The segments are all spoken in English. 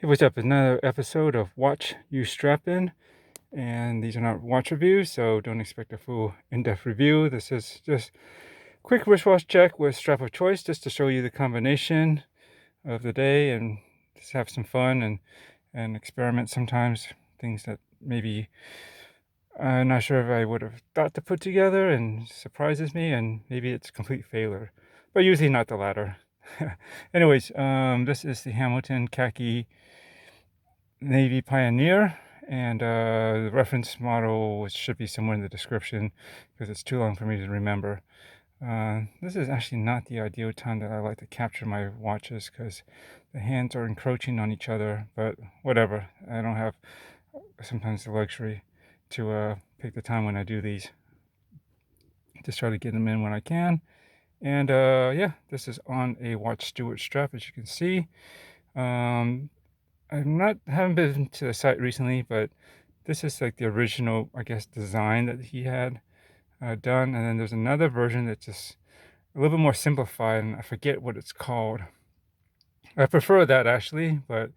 Hey, what's up? Another episode of Watch You Strappin, and these are not watch reviews, so don't expect a full in-depth review. This is just quick wristwatch check with strap of choice, just to show you the combination of the day and just have some fun and experiment sometimes. Things that maybe I'm not sure if I would have thought to put together and surprises me, and maybe it's complete failure, but usually not the latter. Anyways, this is the Hamilton Khaki Navy Pioneer, and the reference model should be somewhere in the description because it's too long for me to remember. This is actually not the ideal time that I like to capture my watches because the hands are encroaching on each other, but whatever. I don't have sometimes the luxury to pick the time when I do these. Just try to get them in when I can. And yeah, this is on a Watch Steward strap, as you can see. Haven't been to the site recently, but this is like the original, I guess, design that he had done. And then there's another version that's just a little bit more simplified, and I forget what it's called. I prefer that actually, but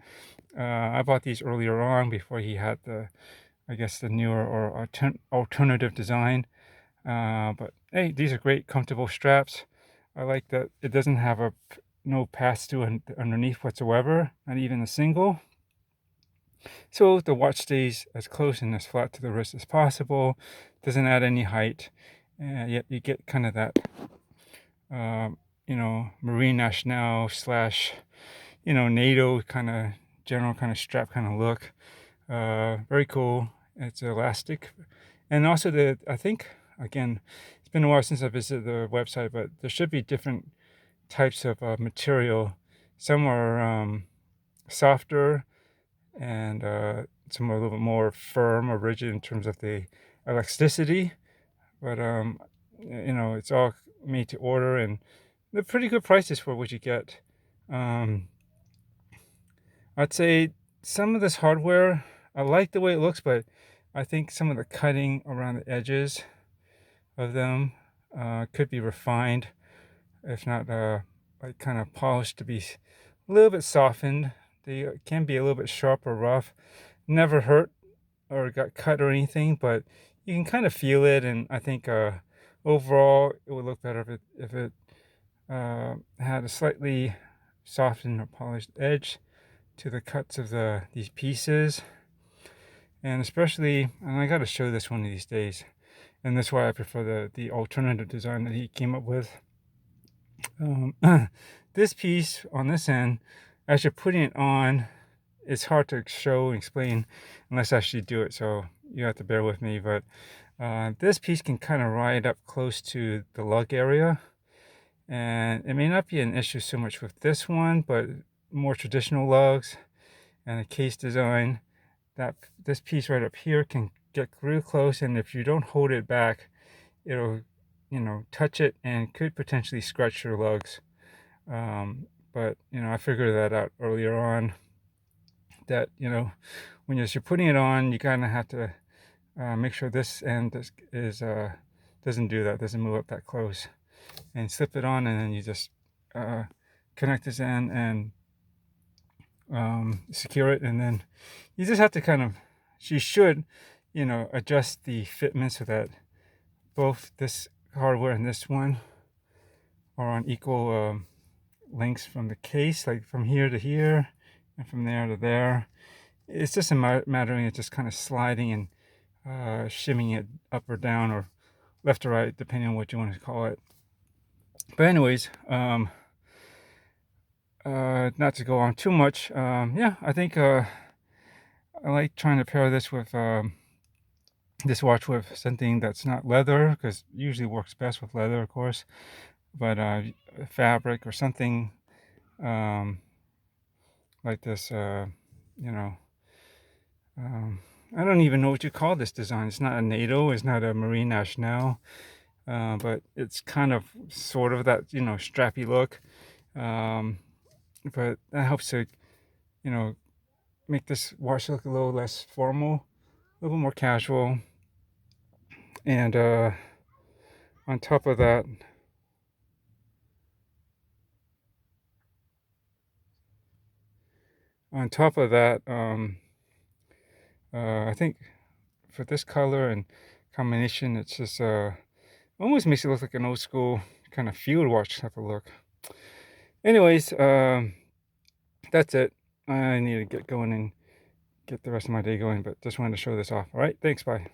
I bought these earlier on before he had the, I guess, the newer or alternative design. But hey, these are great, comfortable straps. I like that it doesn't have no pass-through underneath whatsoever, not even a single. So the watch stays as close and as flat to the wrist as possible. Doesn't add any height, yet you get kind of that, Marine National slash, NATO kind of general kind of strap kind of look. Very cool. It's elastic, and also I think again, it's been a while since I visited the website, but there should be different types of material. Some are softer, and some are a little bit more firm or rigid in terms of the elasticity, but it's all made to order, and they're pretty good prices for what you get. I'd say some of this hardware, I like the way it looks, but I think some of the cutting around the edges of them could be refined, if not like kind of polished to be a little bit softened. They can be a little bit sharp or rough. Never hurt or got cut or anything, but you can kind of feel it, and I think overall it would look better if it had a slightly softened or polished edge to the cuts of these pieces. And especially, and I got to show this one of these days, and that's why I prefer the alternative design that he came up with. This piece on this end, as you're putting it on, it's hard to show and explain unless I actually do it, so you have to bear with me. But this piece can kind of ride up close to the lug area, and it may not be an issue so much with this one, but more traditional lugs and a case design, that this piece right up here can get real close, and if you don't hold it back, it'll touch it and could potentially scratch your lugs. But I figured that out earlier on, that when you're putting it on, you kind of have to make sure this end doesn't do that, doesn't move up that close, and slip it on, and then you just connect this end and secure it, and then you just have to you should adjust the fitment so that both this hardware and this one are on equal lengths from the case, like from here to here and from there to there. It's just a matter of just kind of sliding and shimming it up or down or left or right, depending on what you want to call it. But anyways, not to go on too much, yeah, I think I like trying to pair this with this watch with something that's not leather, because usually works best with leather, of course, but fabric or something like this, I don't even know what you call this design. It's not a NATO, it's not a Marine National, but it's kind of sort of that, strappy look. But that helps to, make this watch look a little less formal, a little more casual. And on top of that, on top of that, I think for this color and combination, it's just almost makes it look like an old school kind of field watch type of look. Anyways, that's it. I need to get going and get the rest of my day going, but just wanted to show this off. All right, thanks, bye.